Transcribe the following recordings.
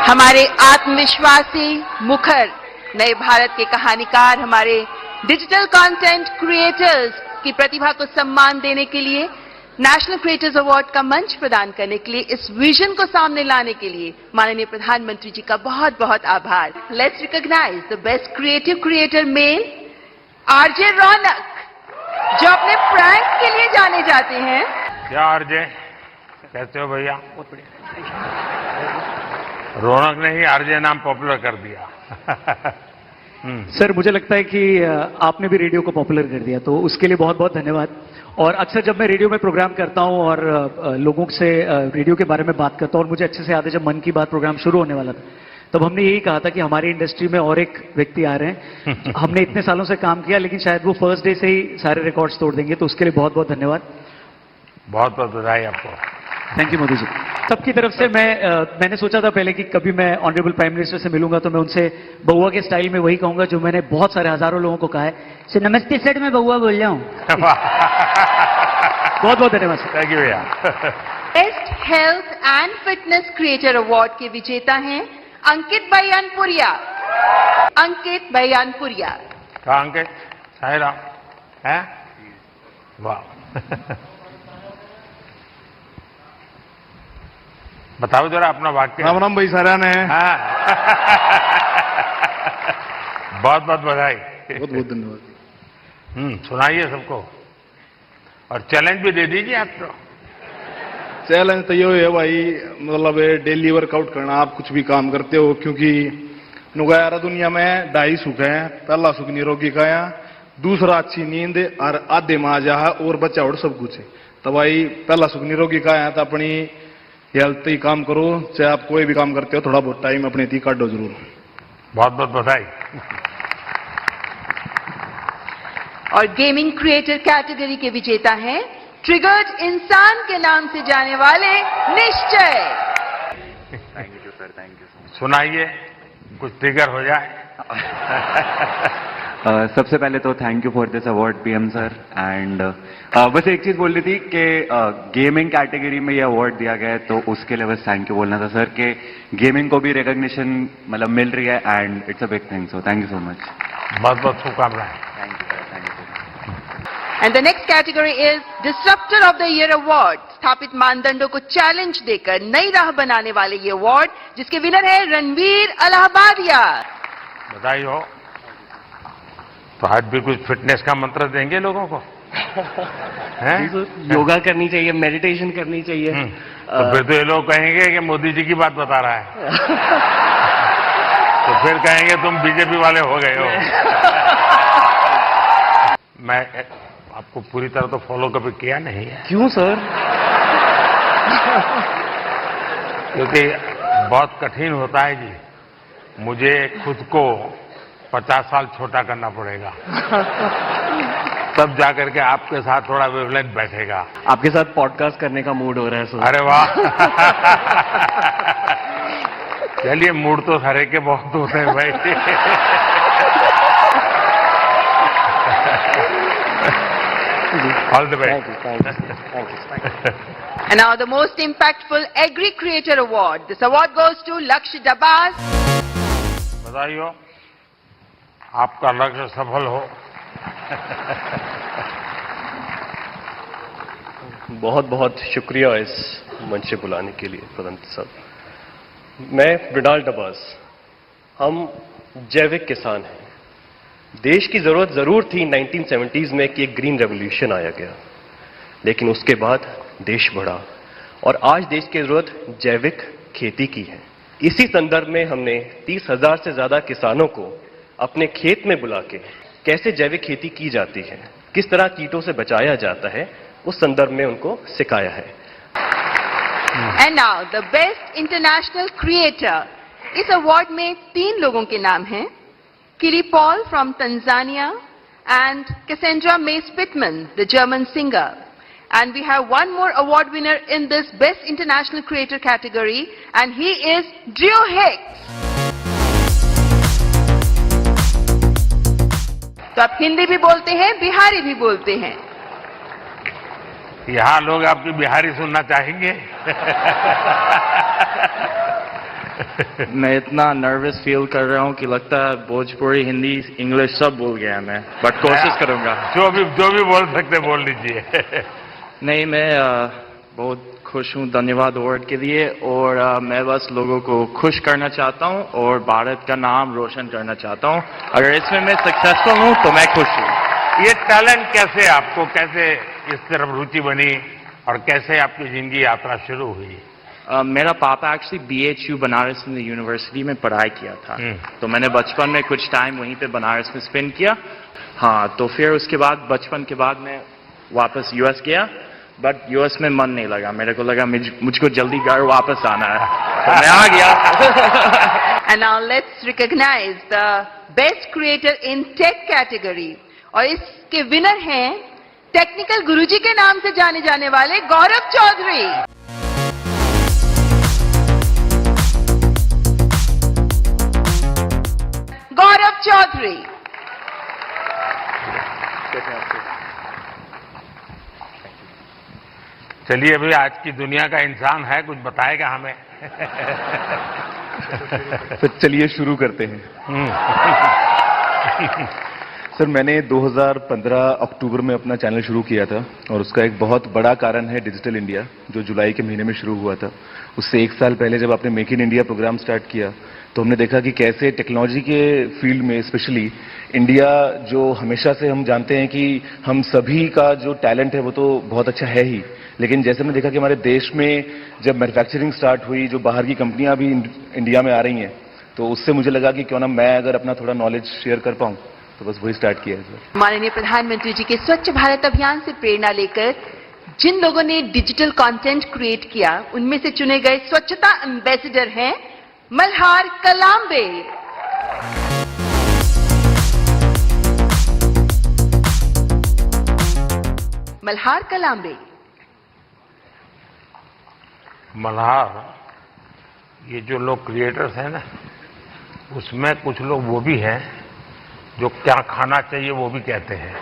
हमारे आत्मविश्वासी मुखर नए भारत के कहानीकार, हमारे डिजिटल कंटेंट क्रिएटर्स की प्रतिभा को सम्मान देने के लिए, नेशनल क्रिएटर्स अवार्ड का मंच प्रदान करने के लिए, इस विजन को सामने लाने के लिए माननीय प्रधानमंत्री जी का बहुत बहुत आभार। Let's recognise the best creative creator male, RJ Raunak, जो अपने प्रैंक के लिए जाने जाते हैं। क्या आरजे, कैसे हो भैया? बहुत बढ़िया। रौनक ने ही आरजे नाम पॉपुलर कर दिया। सर, मुझे लगता है कि आपने भी रेडियो को पॉपुलर कर दिया, तो उसके लिए बहुत बहुत धन्यवाद। और अक्सर जब मैं रेडियो में प्रोग्राम करता हूं और लोगों से रेडियो के बारे में बात करता हूं, और मुझे अच्छे से याद है जब मन की बात प्रोग्राम शुरू होने वाला था, तब हमने यही कहा था कि हमारी इंडस्ट्री में और एक व्यक्ति आ रहे हैं। हमने इतने सालों से काम किया, लेकिन शायद वो फर्स्ट डे से ही सारे रिकॉर्ड्स तोड़ देंगे, तो उसके लिए बहुत बहुत धन्यवाद। बहुत बहुत बधाई आपको। Thank you Modi ji. सबकी तरफ से मैंने सोचा था पहले कि कभी मैं ऑनरेबल प्राइम मिनिस्टर से मिलूंगा तो मैं उनसे बउआ के स्टाइल में वही कहूंगा जो मैंने बहुत सारे हजारों लोगों को कहा है, सर नमस्ते सर, मैं बउआ बोल रहा हूं। बहुत बहुत धन्यवाद सर। थैंक यू भैया। Best health and fitness creator award के विजेता हैं अंकित बयानपुरिया। अंकित बयानपुरिया। कहा अंकित? साहिरा है? वाह। बताओ जरा अपना वाक्य। राम राम भाई, सारा ने। हाँ। बहुत बहुत बधाई। बहुत बहुत धन्यवाद। सुनाइए सबको, और चैलेंज भी दे दीजिए आप तो। चैलेंज तो ये है भाई, मतलब डेली वर्कआउट करना। आप कुछ भी काम करते हो, क्योंकि नुगारा दुनिया में ढाई सुख है। पहला सुख निरोगी काया, दूसरा अच्छी नींद, और आधे में आ जा और बच्चा और सब कुछ है। तो भाई पहला सुख निरोगी काया, तो अपनी हेल्थ ही काम करो। चाहे आप कोई भी काम करते हो, थोड़ा बहुत टाइम अपने थी काटो जरूर। बहुत बहुत बधाई। और गेमिंग क्रिएटर कैटेगरी के विजेता हैं ट्रिगर्ड इंसान के नाम से जाने वाले निश्चय। Thank you sir, thank you. सुनाइए, कुछ ट्रिगर हो जाए। सबसे पहले तो thank you for this award PM sir. And बस एक चीज बोल रही थी कि गेमिंग कैटेगरी में ये अवार्ड दिया गया है, तो उसके लिए बस थैंक यू बोलना था सर कि गेमिंग को भी रिकॉग्निशन मतलब मिल रही है, and it's a big thing, so thank you so much. बहुत बहुत शुभकामनाएं। Thank you sir, thank you. And the next category is disruptor of the year award. स्थापित मानदंडों को चैलेंज देकर नई राह बनाने वाले ये अवार्ड, जिसके विनर है रणवीर अलाहाबादिया। बधाई हो। तो आज भी कुछ फिटनेस का मंत्र देंगे लोगों को? योगा करनी चाहिए, मेडिटेशन करनी चाहिए। तो फिर तो ये लोग कहेंगे कि मोदी जी की बात बता रहा है। तो फिर कहेंगे तुम बीजेपी वाले हो गए हो। मैं आपको पूरी तरह तो फॉलो कभी किया नहीं है। क्यों सर? क्योंकि बहुत कठिन होता है जी, मुझे खुद को 50 साल छोटा करना पड़ेगा, तब जाकर के आपके साथ थोड़ा वेवलेंथ बैठेगा। आपके साथ पॉडकास्ट करने का मूड हो रहा है सर। अरे वाह। चलिए, मूड तो हरे के बहुत होते हैं भाई। All the best. And now the most impactful Agri Creator Award. This award goes to Laksh Dabas. बधाई हो, आपका लक्ष्य सफल हो। बहुत बहुत शुक्रिया इस मंच से बुलाने के लिए प्रधानमंत्री साहब। मैं मृणाल डबास, हम जैविक किसान हैं। देश की जरूरत जरूर थी 1970s में कि एक ग्रीन रेवोल्यूशन आया गया, लेकिन उसके बाद देश बढ़ा और आज देश की जरूरत जैविक खेती की है। इसी संदर्भ में हमने 30,000 से ज्यादा किसानों को अपने खेत में बुला के कैसे जैविक खेती की जाती है, किस तरह कीटों से बचाया जाता है, उस संदर्भ में उनको सिखाया है। And now the best international creator. इस अवार्ड में 3 लोगों के नाम हैं, किली Paul from Tanzania and Cassandra May Spitman, the German singer. And we have one more award winner in this best international creator category, and he is Drew Hicks. तो आप हिंदी भी बोलते हैं, बिहारी भी बोलते हैं। यहाँ लोग आपकी बिहारी सुनना चाहेंगे। मैं इतना नर्वस फील कर रहा हूँ कि लगता है भोजपुरी, हिंदी, इंग्लिश सब भूल गया मैं, बट कोशिश करूंगा। जो भी बोल सकते बोल लीजिए। नहीं, मैं बहुत खुश हूँ, धन्यवाद अवार्ड के लिए, और मैं बस लोगों को खुश करना चाहता हूँ और भारत का नाम रोशन करना चाहता हूँ। अगर इसमें मैं सक्सेसफुल हूँ तो मैं खुश हूँ। ये टैलेंट कैसे आपको, कैसे इस तरफ रुचि बनी और कैसे आपकी जिंदगी यात्रा शुरू हुई? मेरा पापा actually BHU Banaras Hindu university में पढ़ाई किया था, तो मैंने बचपन में कुछ टाइम वहीं पे बनारस में स्पेंड किया। हाँ, तो फिर उसके बाद बचपन के बाद मैं वापस US गया, बट US में मन नहीं लगा। मेरे को लगा मुझको जल्दी घर वापस आना है, तो मैं आ गया। And now let's recognize the best creator in tech category. और इसके विनर हैं टेक्निकल गुरुजी के नाम से जाने जाने वाले गौरव चौधरी। गौरव चौधरी। चलिए, अभी आज की दुनिया का इंसान है, कुछ बताएगा हमें। तो चलिए शुरू करते हैं। सर, मैंने 2015 अक्टूबर में अपना चैनल शुरू किया था, और उसका एक बहुत बड़ा कारण है डिजिटल इंडिया, जो जुलाई के महीने में शुरू हुआ था। उससे 1 साल पहले जब आपने make in India program start किया, तो हमने देखा कि कैसे टेक्नोलॉजी के फील्ड में स्पेशली इंडिया, जो हमेशा से हम जानते हैं कि हम सभी का जो टैलेंट है वो तो बहुत अच्छा है ही, लेकिन जैसे हमने देखा कि हमारे देश में जब मैन्युफैक्चरिंग स्टार्ट हुई, जो बाहर की कंपनियां भी इंडिया में आ रही हैं, तो उससे मुझे लगा कि क्यों ना मैं अगर अपना थोड़ा नॉलेज शेयर कर पाऊं, तो बस वही स्टार्ट किया है सर। माननीय प्रधानमंत्री जी के स्वच्छ भारत अभियान से प्रेरणा लेकर जिन लोगों ने डिजिटल कंटेंट क्रिएट किया, उनमें से चुने गए स्वच्छता एम्बेसडर हैं मल्हार कलांबे। मल्हार कलांबे। मल्हार, ये जो लोग क्रिएटर्स हैं ना, उसमें कुछ लोग वो भी हैं जो क्या खाना चाहिए वो भी कहते हैं।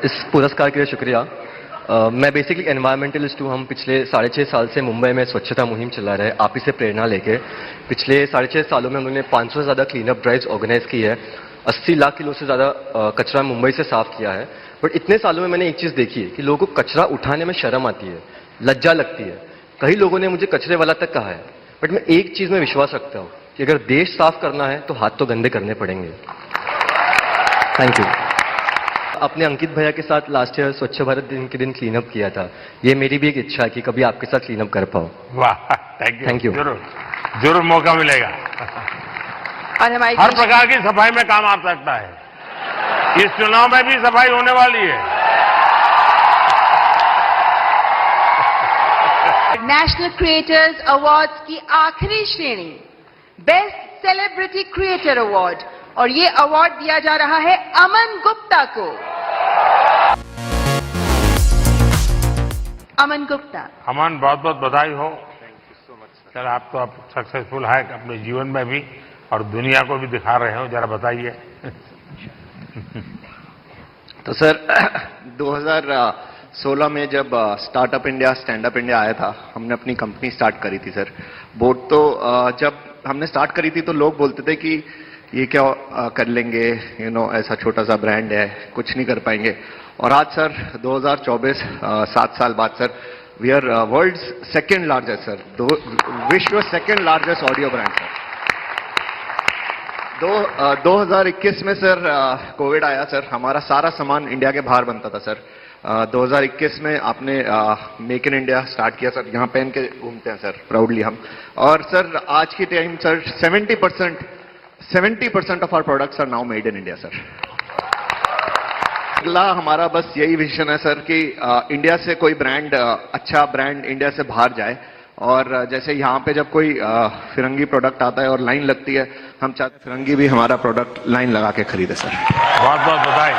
इस पुरस्कार के लिए शुक्रिया। मैं बेसिकली एनवायरमेंटलिस्ट हूँ। हम पिछले 6.5 साल से मुंबई में स्वच्छता मुहिम चला रहे हैं, आप ही से प्रेरणा लेके। पिछले 6.5 सालों में उन्होंने 500 से ज़्यादा क्लीनअप ड्राइव्स ऑर्गेनाइज की है, 80 लाख किलो से ज़्यादा कचरा मुंबई से साफ किया है। बट इतने सालों में मैंने एक चीज़ देखी है कि लोगों को कचरा उठाने में शर्म आती है, लज्जा लगती है। कई लोगों ने मुझे कचरे वाला तक कहा है, बट मैं एक चीज़ में विश्वास रखता हूँ कि अगर देश साफ करना है तो हाथ तो गंदे करने पड़ेंगे। Thank you. अपने अंकित भैया के साथ लास्ट ईयर स्वच्छ भारत दिन के दिन क्लीनअप किया था। ये मेरी भी एक इच्छा है कि कभी आपके साथ क्लीनअप कर पाऊँ। वाह, थैंक यू। जरूर मौका मिलेगा। और हमारी हर प्रकार की सफाई में काम आ सकता है। इस चुनाव में भी सफाई होने वाली है। नेशनल क्रिएटर्स अवार्ड्स की आखिरी श्रेणी बेस्ट सेलिब्रिटी क्रिएटर अवार्ड, और ये अवार्ड दिया जा रहा है अमन गुप्ता को। अमन गुप्ता। अमन, बहुत बहुत बधाई हो। सर, आप तो अब सक्सेसफुल है अपने जीवन में भी और दुनिया को भी दिखा रहे हो, जरा बताइए। तो सर 2016 में जब startup India, stand up India आया था, हमने अपनी कंपनी स्टार्ट करी थी सर। बोट तो जब हमने स्टार्ट करी थी तो लोग बोलते थे कि ये क्या कर लेंगे, ऐसा छोटा सा ब्रांड है, कुछ नहीं कर पाएंगे। और आज सर 2024, 7 साल बाद sir, we are world's second largest sir, विश्व second largest audio brand sir. 2021 में सर कोविड आया सर, हमारा सारा सामान इंडिया के बाहर बनता था सर। 2021 में आपने मेक इन इंडिया स्टार्ट किया सर, यहाँ पहन के घूमते हैं सर प्राउडली हम। और सर आज की time sir 70% of our products are now made in India sir. अगला हमारा बस यही विजन है सर कि इंडिया से कोई ब्रांड, अच्छा ब्रांड इंडिया से बाहर जाए। और जैसे यहाँ पे जब कोई फिरंगी प्रोडक्ट आता है और लाइन लगती है, हम चाहते फिरंगी भी हमारा प्रोडक्ट लाइन लगा के खरीदे सर। बहुत बहुत बधाई।